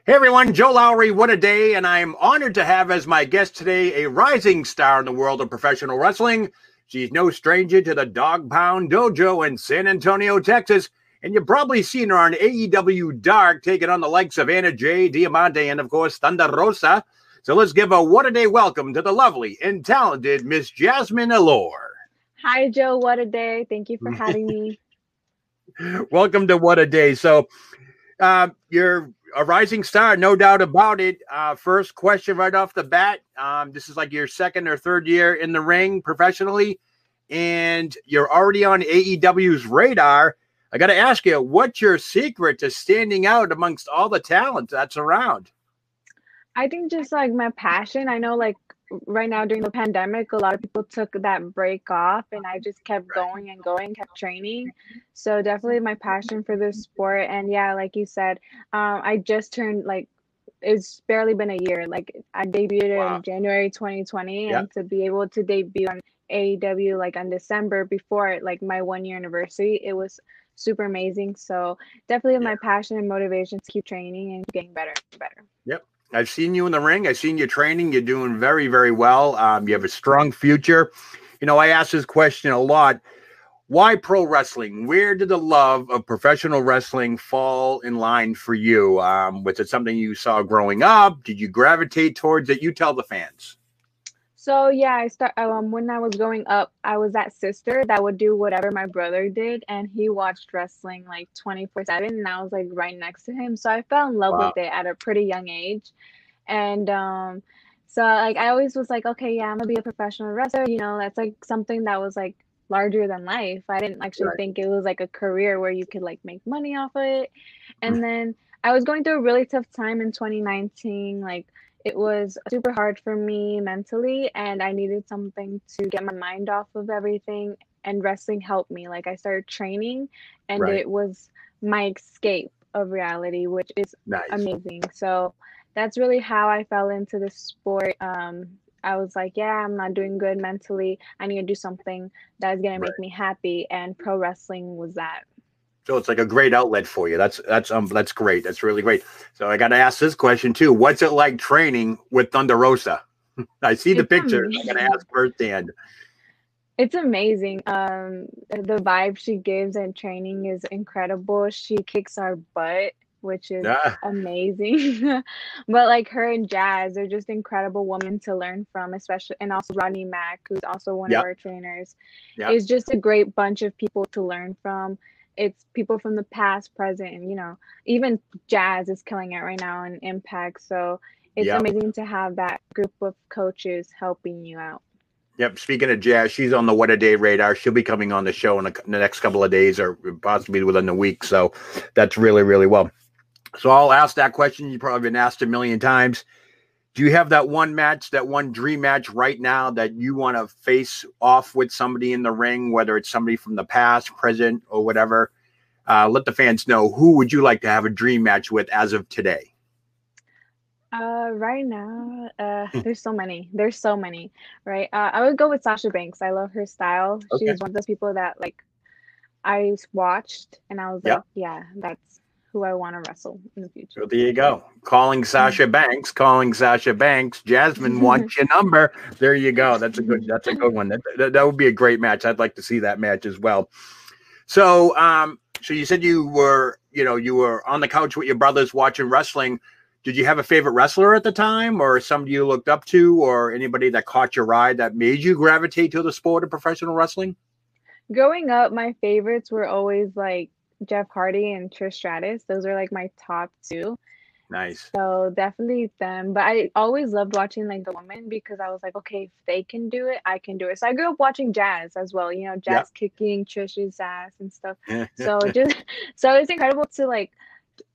Hey everyone, Joe Lowry, Whattaday, and I'm honored to have as my guest today a rising star in the world of professional wrestling. She's no stranger to the Dog Pound Dojo in San Antonio, Texas, and you've probably seen her on AEW Dark, taking on the likes of Anna Jay, Diamante, and of course Thunderosa. So let's give a Whattaday welcome to the lovely and talented Miss Jazmin Allure. Hi, Joe. Whattaday. Thank you for having me. Welcome to Whattaday. So you're a rising star, no doubt about it. First question right off the bat. This is like your second or third year in the ring professionally, and you're already on AEW's radar. I got to ask you, what's your secret to standing out amongst all the talent that's around? I think just like my passion. I know like right now during the pandemic, a lot of people took that break off, and I just kept going and going, kept training. So definitely my passion for this sport. And yeah, like you said, I just turned like, it's barely been a year. Like I debuted in January 2020, and to be able to debut on AEW like on December before like my 1 year anniversary, it was super amazing. So definitely my passion and motivation to keep training and getting better and better. Yep. I've seen you in the ring. I've seen you training. You're doing very, very well. You have a strong future. You know, I ask this question a lot. Why pro wrestling? Where did the love of professional wrestling fall in line for you? Was it something you saw growing up? Did you gravitate towards it? You tell the fans. So yeah, when I was growing up, I was that sister that would do whatever my brother did, and he watched wrestling like 24/7, and I was like right next to him. So I fell in love with it at a pretty young age. And so like I always was like, okay, yeah, I'm gonna be a professional wrestler, you know, that's like something that was like larger than life. I didn't actually think it was like a career where you could like make money off of it. And then I was going through a really tough time in 2019, like it was super hard for me mentally, and I needed something to get my mind off of everything, and wrestling helped me. Like I started training, and it was my escape of reality, which is amazing. So that's really how I fell into the sport. I was like, yeah, I'm not doing good mentally. I need to do something that's gonna make me happy, and pro wrestling was that. So it's like a great outlet for you. That's great. That's really great. So I got to ask this question too. What's it like training with Thunderosa? I see the picture. I got to ask firsthand. It's amazing. The vibe she gives in training is incredible. She kicks our butt, which is amazing. But like her and Jazz, they're just incredible women to learn from, especially, and also Rodney Mack, who's also one of our trainers. It's just a great bunch of people to learn from. It's people from the past, present, and, you know, even Jazz is killing it right now in Impact. So it's amazing to have that group of coaches helping you out. Yep. Speaking of Jazz, she's on the Whattaday radar. She'll be coming on the show in the next couple of days, or possibly within the week. So that's really, really well. So I'll ask that question. You've probably been asked a million times. Do you have that one match, that one dream match right now that you want to face off with somebody in the ring, whether it's somebody from the past, present, or whatever? Let the fans know, who would you like to have a dream match with as of today? Right now, there's so many. There's so many, right? I would go with Sasha Banks. I love her style. She's one of those people that like I watched, and I was like, yeah, that's who I want to wrestle in the future. So there you go. Calling Sasha Banks. Jasmine wants your number. There you go. That's a good one. That would be a great match. I'd like to see that match as well. So, so you said you were on the couch with your brothers watching wrestling. Did you have a favorite wrestler at the time, or somebody you looked up to, or anybody that caught your eye that made you gravitate to the sport of professional wrestling? Growing up, my favorites were always like Jeff Hardy and Trish Stratus. Those are like my top two. Nice. So definitely them. But I always loved watching like the women, because I was like, okay, if they can do it, I can do it. So I grew up watching Jazz as well, you know, Jazz kicking Trish's ass and stuff. So it's incredible to like,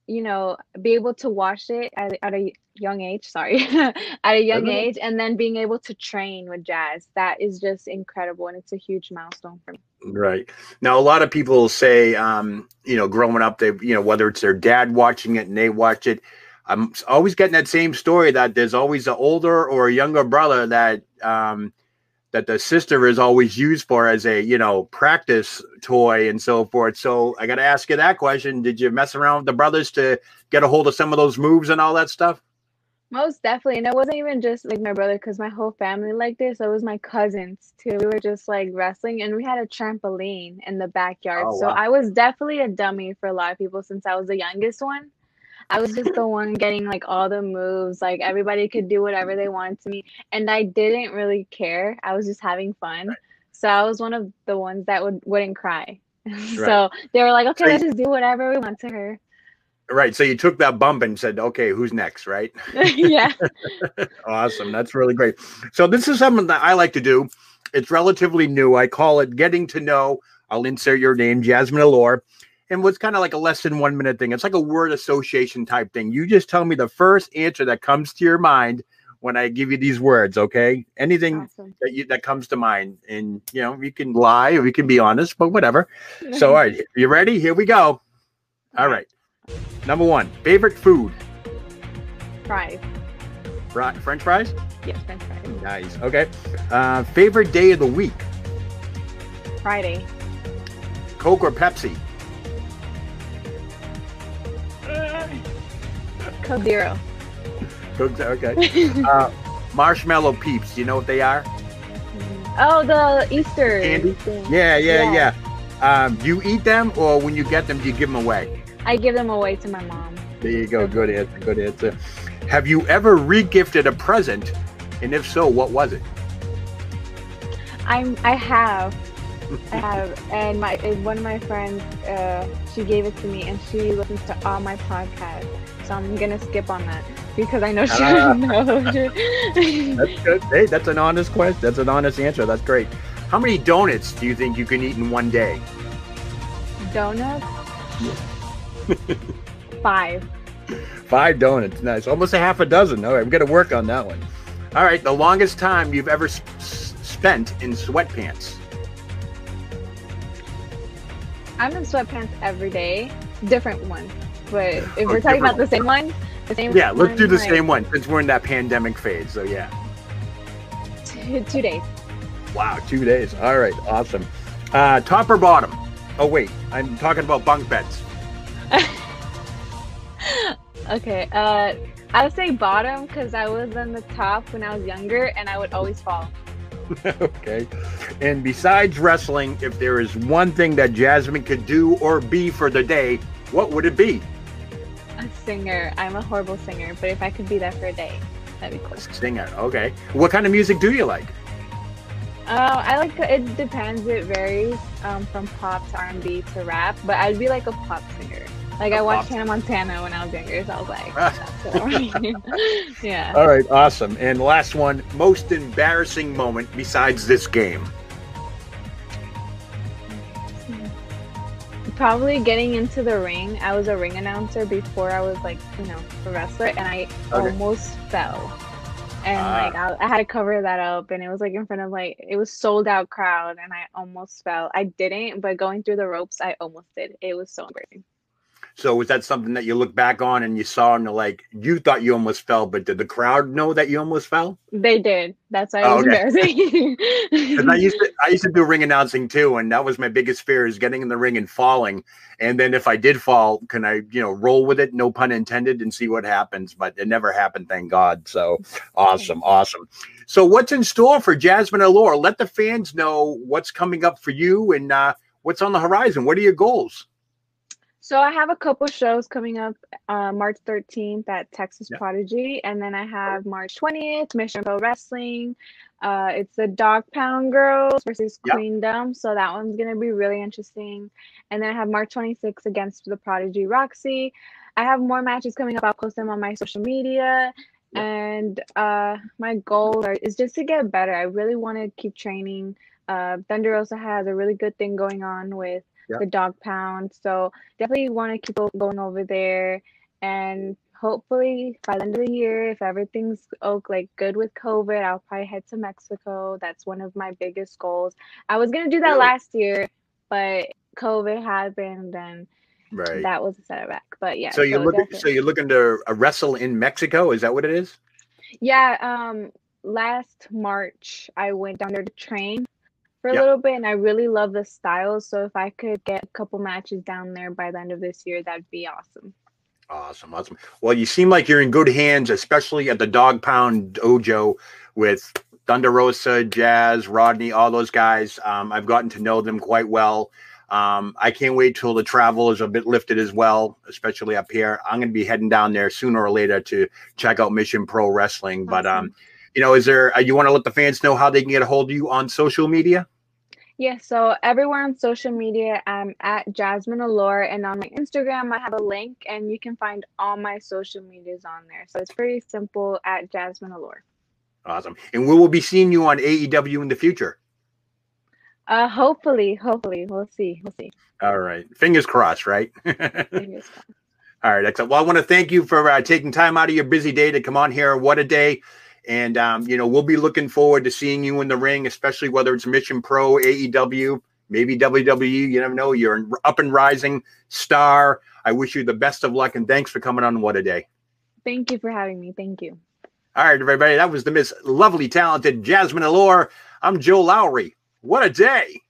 you know, be able to watch it at a young age, at a young age, and then being able to train with Jazz. That is just incredible, and it's a huge milestone for me. Right. Now, a lot of people say, you know, growing up, they, you know, whether it's their dad watching it and they watch it, I'm always getting that same story that there's always an older or a younger brother that that the sister is always used for as a, you know, practice toy and so forth. So I got to ask you that question. Did you mess around with the brothers to get a hold of some of those moves and all that stuff? Most definitely. And it wasn't even just like my brother, because my whole family liked it. So it was my cousins too. We were just like wrestling, and we had a trampoline in the backyard. Oh, So wow. I was definitely a dummy for a lot of people since I was the youngest one. I was just the one getting like all the moves. Like everybody could do whatever they wanted to me. And I didn't really care. I was just having fun. So I was one of the ones that wouldn't cry. Right. So they were like, okay, So let's just do whatever we want to her. right. So you took that bump and said, okay, who's next? Right. Yeah. Awesome. That's really great. So this is something that I like to do. It's relatively new. I call it getting to know. I'll insert your name, Jazmin Allure. And what's kind of like a less than 1 minute thing. It's like a word association type thing. You just tell me the first answer that comes to your mind when I give you these words. Okay. Anything Awesome. that comes to mind. And, you know, you can lie or you can be honest, but whatever. So, all right. You ready? Here we go. All right. Number 1, favorite food. Fries. French fries? Yes, French fries. Nice. Okay. Favorite day of the week. Friday. Coke or Pepsi? Coke Zero. Coke. Okay. Marshmallow Peeps. Do you know what they are? Oh, the Easter Candy? thing. Yeah. Do you eat them, or when you get them, do you give them away? I give them away to my mom. There you go. Good answer. Good answer. Have you ever regifted a present? And if so, what was it? I have. And one of my friends, she gave it to me, and she listens to all my podcasts. So I'm gonna skip on that because I know she doesn't know. That's good. Hey, that's an honest question. That's an honest answer. That's great. How many donuts do you think you can eat in one day? Donuts? 5. 5 donuts. Nice. Almost a half a dozen. All right, I'm gonna work on that one. All right. The longest time you've ever spent in sweatpants. I'm in sweatpants every day. Different one. But if we're talking about the same one, yeah, let's do the same one since we're in that pandemic phase. So yeah. 2 days. Wow, 2 days. All right, awesome. Top or bottom? Oh wait, I'm talking about bunk beds. Okay. I would say bottom because I was on the top when I was younger, and I would always fall. Okay. And besides wrestling, if there is one thing that Jasmine could do or be for the day, what would it be? A singer. I'm a horrible singer, but if I could be that for a day, that'd be cool. Singer. Okay. What kind of music do you like? I like it. Depends. It varies from pop to R&B to rap, but I'd be like a pop singer. Like I watched Hannah Montana when I was younger, so I was like, that's what yeah. All right, awesome. And last one, most embarrassing moment besides this game. Probably getting into the ring. I was a ring announcer before I was like, a wrestler, and I almost fell. And like I had to cover that up, and it was like in front of it was sold out crowd, and I almost fell. I didn't, but going through the ropes, I almost did. It was so embarrassing. So was that something that you look back on and you saw and you're like, you thought you almost fell, but did the crowd know that you almost fell? They did. That's why it was embarrassing. Because I used to do ring announcing too, and that was my biggest fear, is getting in the ring and falling. And then if I did fall, can I, roll with it, no pun intended, and see what happens? But it never happened, thank God. So awesome. So what's in store for Jazmin Allure? Let the fans know what's coming up for you and what's on the horizon. What are your goals? So I have a couple shows coming up, March 13th at Texas Prodigy, and then I have March 20th, Mission Pro Wrestling. It's the Dog Pound Girls versus Queendom, so that one's going to be really interesting. And then I have March 26th against the Prodigy Roxy. I have more matches coming up. I'll post them on my social media. And my goal is just to get better. I really want to keep training. Thunderosa has a really good thing going on with the Dog Pound, so definitely want to keep going over there, and hopefully by the end of the year, if everything's good with COVID, I'll probably head to Mexico. That's one of my biggest goals. I was gonna do that last year, but COVID happened and that was a setback. But yeah, so you're looking to wrestle in Mexico? Is that what it is? Yeah, last March, I went down there to train for a Yep. little bit, and I really love the style. So if I could get a couple matches down there by the end of this year, that'd be awesome. Awesome, awesome. Well, you seem like you're in good hands, especially at the Dog Pound Dojo with Thunderosa, Jazz, Rodney, all those guys. I've gotten to know them quite well. I can't wait till the travel is a bit lifted as well, especially up here. I'm going to be heading down there sooner or later to check out Mission Pro Wrestling. But, Awesome. is there, you want to let the fans know how they can get a hold of you on social media? Yeah, so everywhere on social media, I'm at Jazmin Allure, and on my Instagram, I have a link, and you can find all my social medias on there. So it's pretty simple, at Jazmin Allure. Awesome. And we will be seeing you on AEW in the future. Hopefully, we'll see. All right. Fingers crossed, right? Fingers crossed. All right, excellent. Well, I want to thank you for taking time out of your busy day to come on here. Whattaday. And, we'll be looking forward to seeing you in the ring, especially whether it's Mission Pro, AEW, maybe WWE. You never know. You're an up and rising star. I wish you the best of luck, and thanks for coming on Whattaday. Thank you for having me. Thank you. All right, everybody. That was the Miss Lovely, Talented Jazmin Allure. I'm Joe Lowry. What a day.